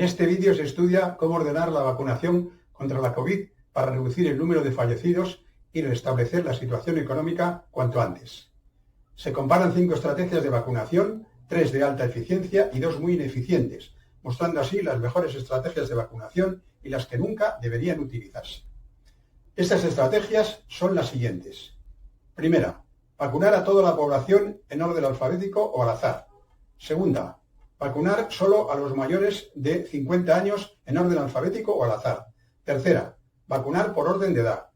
este vídeo se estudia cómo ordenar la vacunación contra la COVID para reducir el número de fallecidos y restablecer la situación económica cuanto antes. Se comparan 5 estrategias de vacunación, 3 de alta eficiencia y 2 muy ineficientes, mostrando así las mejores estrategias de vacunación y las que nunca deberían utilizarse. Estas estrategias son las siguientes. Primera, vacunar a toda la población en orden alfabético o al azar. Segunda, vacunar solo a los mayores de 50 años en orden alfabético o al azar. Tercera, vacunar por orden de edad.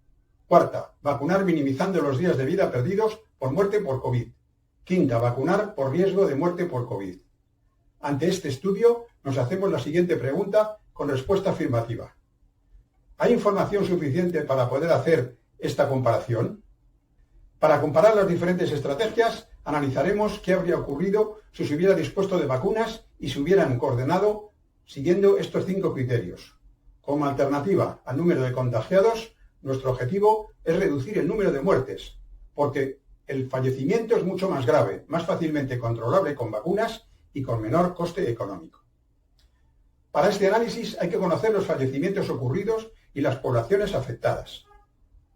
Cuarta, vacunar minimizando los días de vida perdidos por muerte por COVID. Quinta, vacunar por riesgo de muerte por COVID. Ante este estudio nos hacemos la siguiente pregunta con respuesta afirmativa. ¿Hay información suficiente para poder hacer esta comparación? Para comparar las diferentes estrategias, analizaremos qué habría ocurrido si se hubiera dispuesto de vacunas y se hubieran coordinado siguiendo estos 5 criterios. Como alternativa al número de contagiados, nuestro objetivo es reducir el número de muertes, porque el fallecimiento es mucho más grave, más fácilmente controlable con vacunas y con menor coste económico. Para este análisis hay que conocer los fallecimientos ocurridos y las poblaciones afectadas.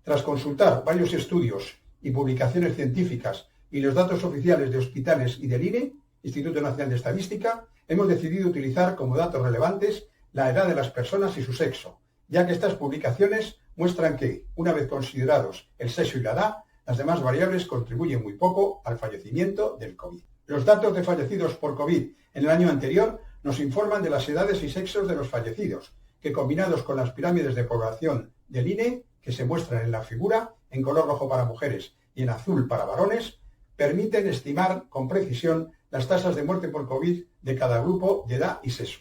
Tras consultar varios estudios y publicaciones científicas y los datos oficiales de hospitales y del INE, Instituto Nacional de Estadística, hemos decidido utilizar como datos relevantes la edad de las personas y su sexo, ya que estas publicaciones muestran que, una vez considerados el sexo y la edad, las demás variables contribuyen muy poco al fallecimiento del COVID. Los datos de fallecidos por COVID en el año anterior nos informan de las edades y sexos de los fallecidos, que combinados con las pirámides de población del INE, que se muestran en la figura, en color rojo para mujeres y en azul para varones, permiten estimar con precisión las tasas de muerte por COVID de cada grupo de edad y sexo.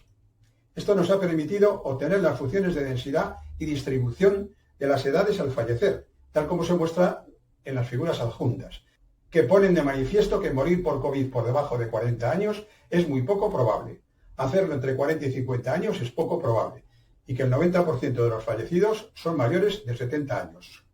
Esto nos ha permitido obtener las funciones de densidad y distribución de las edades al fallecer, tal como se muestra en las figuras adjuntas, que ponen de manifiesto que morir por COVID por debajo de 40 años es muy poco probable. Hacerlo entre 40 y 50 años es poco probable, y que el 90% de los fallecidos son mayores de 70 años.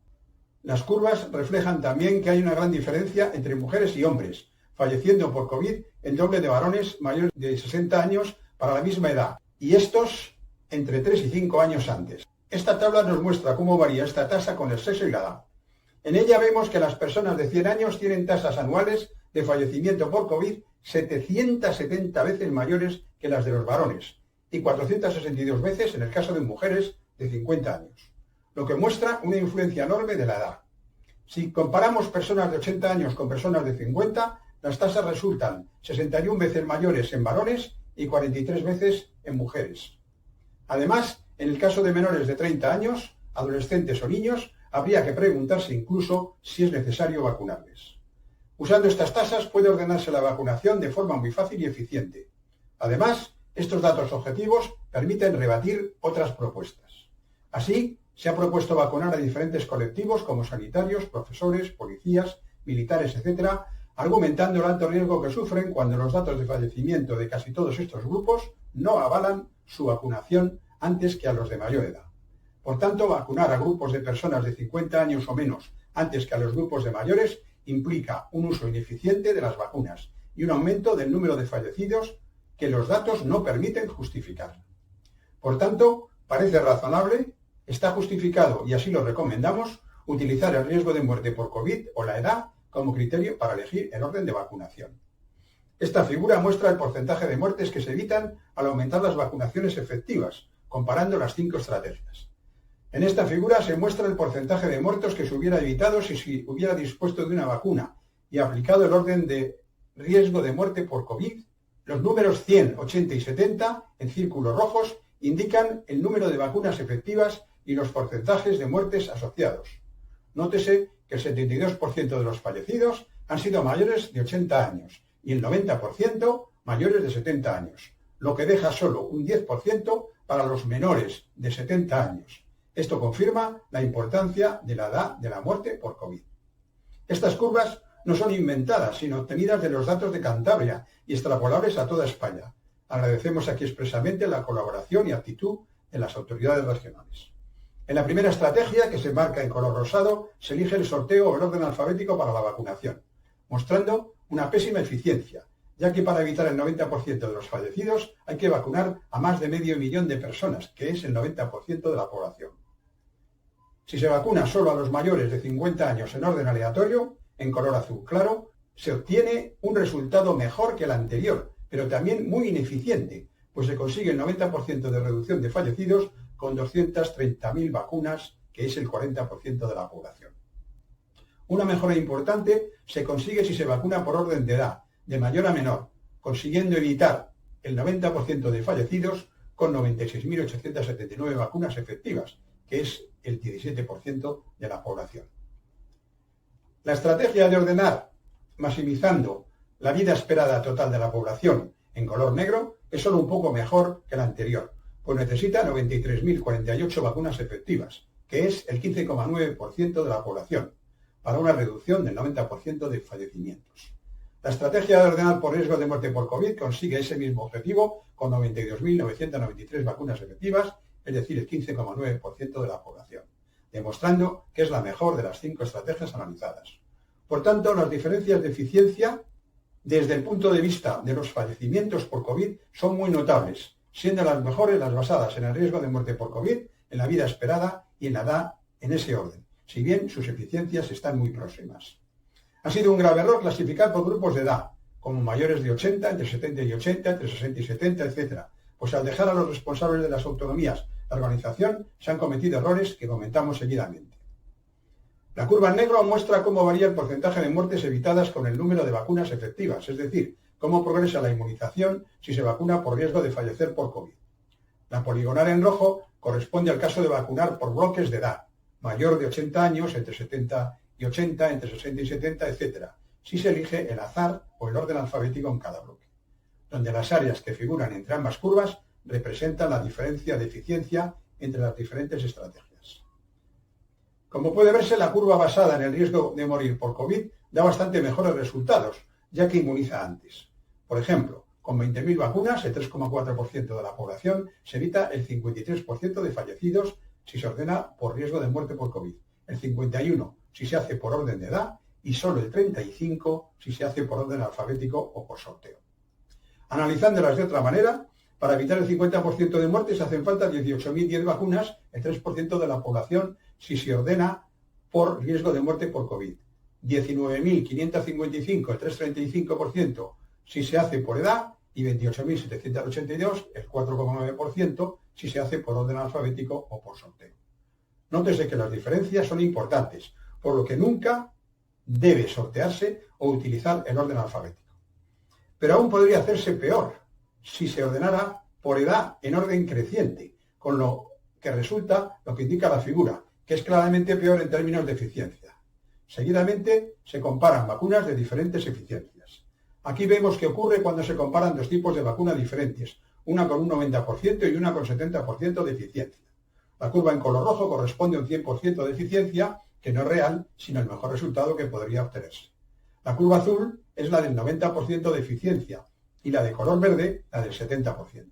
Las curvas reflejan también que hay una gran diferencia entre mujeres y hombres, falleciendo por COVID el doble de varones mayores de 60 años para la misma edad, y estos entre 3 y 5 años antes. Esta tabla nos muestra cómo varía esta tasa con el sexo y la edad. En ella vemos que las personas de 100 años tienen tasas anuales de fallecimiento por COVID 770 veces mayores que las de los varones y 462 veces en el caso de mujeres de 50 años, lo que muestra una influencia enorme de la edad. Si comparamos personas de 80 años con personas de 50, las tasas resultan 61 veces mayores en varones y 43 veces en mujeres. Además, en el caso de menores de 30 años, adolescentes o niños, habría que preguntarse incluso si es necesario vacunarles. Usando estas tasas puede ordenarse la vacunación de forma muy fácil y eficiente. Además, estos datos objetivos permiten rebatir otras propuestas. Así, se ha propuesto vacunar a diferentes colectivos como sanitarios, profesores, policías, militares, etc., argumentando el alto riesgo que sufren cuando los datos de fallecimiento de casi todos estos grupos no avalan su vacunación antes que a los de mayor edad. Por tanto, vacunar a grupos de personas de 50 años o menos antes que a los grupos de mayores implica un uso ineficiente de las vacunas y un aumento del número de fallecidos que los datos no permiten justificar. Por tanto, parece razonable, está justificado y así lo recomendamos, utilizar el riesgo de muerte por COVID o la edad como criterio para elegir el orden de vacunación. Esta figura muestra el porcentaje de muertes que se evitan al aumentar las vacunaciones efectivas, comparando las 5 estrategias. En esta figura se muestra el porcentaje de muertos que se hubiera evitado si se hubiera dispuesto de una vacuna y aplicado el orden de riesgo de muerte por COVID. Los números 100, 80 y 70, en círculos rojos, indican el número de vacunas efectivas y los porcentajes de muertes asociados. Nótese que el 72% de los fallecidos han sido mayores de 80 años y el 90% mayores de 70 años, lo que deja solo un 10% para los menores de 70 años. Esto confirma la importancia de la edad de la muerte por COVID. Estas curvas no son inventadas, sino obtenidas de los datos de Cantabria y extrapolables a toda España. Agradecemos aquí expresamente la colaboración y actitud de las autoridades regionales. En la primera estrategia, que se marca en color rosado, se elige el sorteo o el orden alfabético para la vacunación, mostrando una pésima eficiencia, ya que para evitar el 90% de los fallecidos hay que vacunar a más de 500.000 de personas, que es el 90% de la población. Si se vacuna solo a los mayores de 50 años en orden aleatorio, en color azul claro, se obtiene un resultado mejor que el anterior, pero también muy ineficiente, pues se consigue el 90% de reducción de fallecidos con 230.000 vacunas, que es el 40% de la población. Una mejora importante se consigue si se vacuna por orden de edad, de mayor a menor, consiguiendo evitar el 90% de fallecidos con 96.879 vacunas efectivas, que es el 17% de la población. La estrategia de ordenar, maximizando la vida esperada total de la población en color negro, es solo un poco mejor que la anterior, pues necesita 93.048 vacunas efectivas, que es el 15,9% de la población, para una reducción del 90% de fallecimientos. La estrategia de ordenar por riesgo de muerte por COVID consigue ese mismo objetivo con 92.993 vacunas efectivas, es decir, el 15,9% de la población, demostrando que es la mejor de las 5 estrategias analizadas. Por tanto, las diferencias de eficiencia desde el punto de vista de los fallecimientos por COVID son muy notables, siendo las mejores las basadas en el riesgo de muerte por COVID, en la vida esperada y en la edad en ese orden, si bien sus eficiencias están muy próximas. Ha sido un grave error clasificar por grupos de edad, como mayores de 80, entre 70 y 80, entre 60 y 70, etc., pues al dejar a los responsables de las autonomías la organización, se han cometido errores que comentamos seguidamente. La curva en negro muestra cómo varía el porcentaje de muertes evitadas con el número de vacunas efectivas, es decir, cómo progresa la inmunización si se vacuna por riesgo de fallecer por COVID. La poligonal en rojo corresponde al caso de vacunar por bloques de edad, mayor de 80 años, entre 70 y 80, entre 60 y 70, etc., si se elige el azar o el orden alfabético en cada bloque, donde las áreas que figuran entre ambas curvas representan la diferencia de eficiencia entre las diferentes estrategias. Como puede verse, la curva basada en el riesgo de morir por COVID da bastante mejores resultados, ya que inmuniza antes. Por ejemplo, con 20.000 vacunas, el 3,4% de la población, se evita el 53% de fallecidos si se ordena por riesgo de muerte por COVID, el 51% si se hace por orden de edad y solo el 35% si se hace por orden alfabético o por sorteo. Analizándolas de otra manera, para evitar el 50% de muertes hacen falta 18.010 vacunas, el 3% de la población, si se ordena por riesgo de muerte por COVID. 19.555, el 3,35%, si se hace por edad, y 28.782, el 4,9%, si se hace por orden alfabético o por sorteo. Nótese que las diferencias son importantes, por lo que nunca debe sortearse o utilizar el orden alfabético. Pero aún podría hacerse peor si se ordenara por edad en orden creciente, con lo que resulta lo que indica la figura, que es claramente peor en términos de eficiencia. Seguidamente se comparan vacunas de diferentes eficiencias. Aquí vemos qué ocurre cuando se comparan dos tipos de vacuna diferentes, una con un 90% y una con 70% de eficiencia. La curva en color rojo corresponde a un 100% de eficiencia, que no es real, sino el mejor resultado que podría obtenerse. La curva azul es la del 90% de eficiencia y la de color verde la del 70%.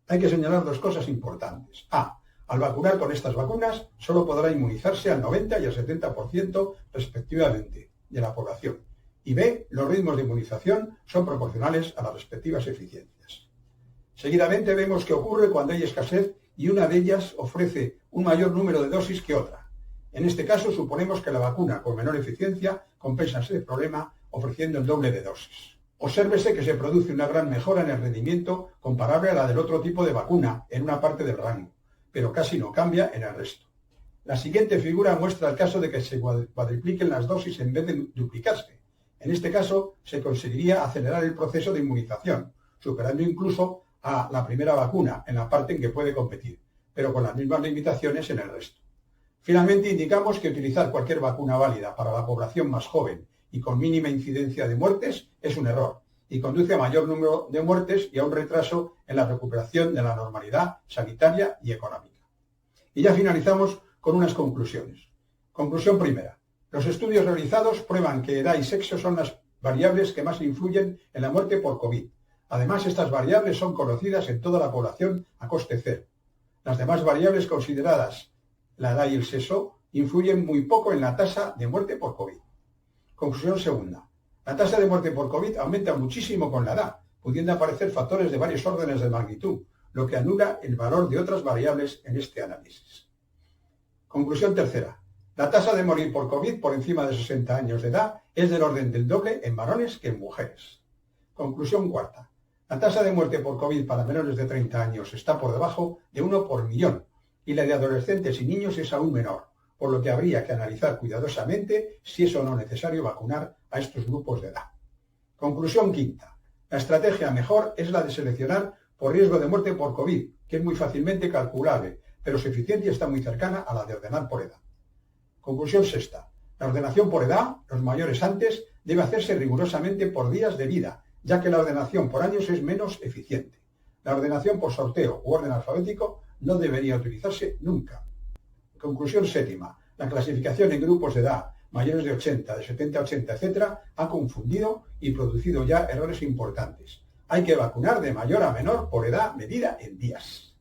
Hay que señalar dos cosas importantes. A. Al vacunar con estas vacunas, solo podrá inmunizarse al 90 y al 70% respectivamente de la población. Y B. Los ritmos de inmunización son proporcionales a las respectivas eficiencias. Seguidamente vemos qué ocurre cuando hay escasez y una de ellas ofrece un mayor número de dosis que otra. En este caso suponemos que la vacuna con menor eficiencia compensa ese problema ofreciendo el doble de dosis. Obsérvese que se produce una gran mejora en el rendimiento comparable a la del otro tipo de vacuna en una parte del rango, pero casi no cambia en el resto. La siguiente figura muestra el caso de que se cuadripliquen las dosis en vez de duplicarse. En este caso se conseguiría acelerar el proceso de inmunización, superando incluso a la primera vacuna en la parte en que puede competir, pero con las mismas limitaciones en el resto. Finalmente, indicamos que utilizar cualquier vacuna válida para la población más joven y con mínima incidencia de muertes es un error y conduce a mayor número de muertes y a un retraso en la recuperación de la normalidad sanitaria y económica. Y ya finalizamos con unas conclusiones. Conclusión primera. Los estudios realizados prueban que edad y sexo son las variables que más influyen en la muerte por COVID. Además, estas variables son conocidas en toda la población a coste cero. Las demás variables consideradas, la edad y el sexo, influyen muy poco en la tasa de muerte por COVID. Conclusión segunda. La tasa de muerte por COVID aumenta muchísimo con la edad, pudiendo aparecer factores de varios órdenes de magnitud, lo que anula el valor de otras variables en este análisis. Conclusión tercera. La tasa de morir por COVID por encima de 60 años de edad es del orden del doble en varones que en mujeres. Conclusión cuarta. La tasa de muerte por COVID para menores de 30 años está por debajo de 1 por millón y la de adolescentes y niños es aún menor, por lo que habría que analizar cuidadosamente si es o no necesario vacunar a estos grupos de edad. Conclusión quinta. La estrategia mejor es la de seleccionar por riesgo de muerte por COVID, que es muy fácilmente calculable, pero su eficiencia está muy cercana a la de ordenar por edad. Conclusión sexta. La ordenación por edad, los mayores antes, debe hacerse rigurosamente por días de vida, ya que la ordenación por años es menos eficiente. La ordenación por sorteo u orden alfabético no debería utilizarse nunca. Conclusión séptima. La clasificación en grupos de edad, mayores de 80, de 70 a 80, etc., ha confundido y producido ya errores importantes. Hay que vacunar de mayor a menor por edad medida en días.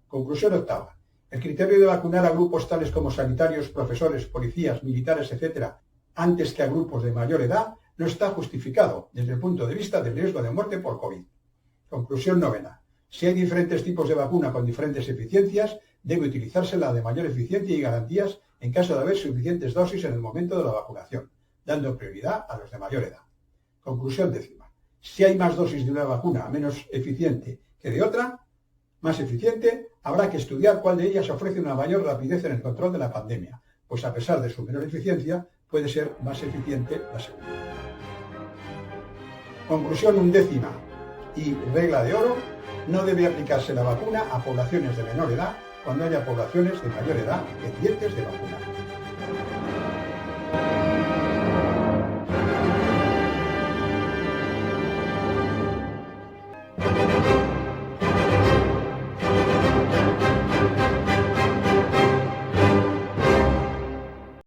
Conclusión octava. El criterio de vacunar a grupos tales como sanitarios, profesores, policías, militares, etc., antes que a grupos de mayor edad, no está justificado desde el punto de vista del riesgo de muerte por COVID. Conclusión novena. Si hay diferentes tipos de vacuna con diferentes eficiencias, debe utilizarse la de mayor eficiencia y garantías en caso de haber suficientes dosis en el momento de la vacunación, dando prioridad a los de mayor edad. Conclusión décima. Si hay más dosis de una vacuna menos eficiente que de otra, más eficiente, habrá que estudiar cuál de ellas ofrece una mayor rapidez en el control de la pandemia, pues a pesar de su menor eficiencia, puede ser más eficiente la segunda. Conclusión undécima y regla de oro: no debe aplicarse la vacuna a poblaciones de menor edad cuando haya poblaciones de mayor edad pendientes de vacunar.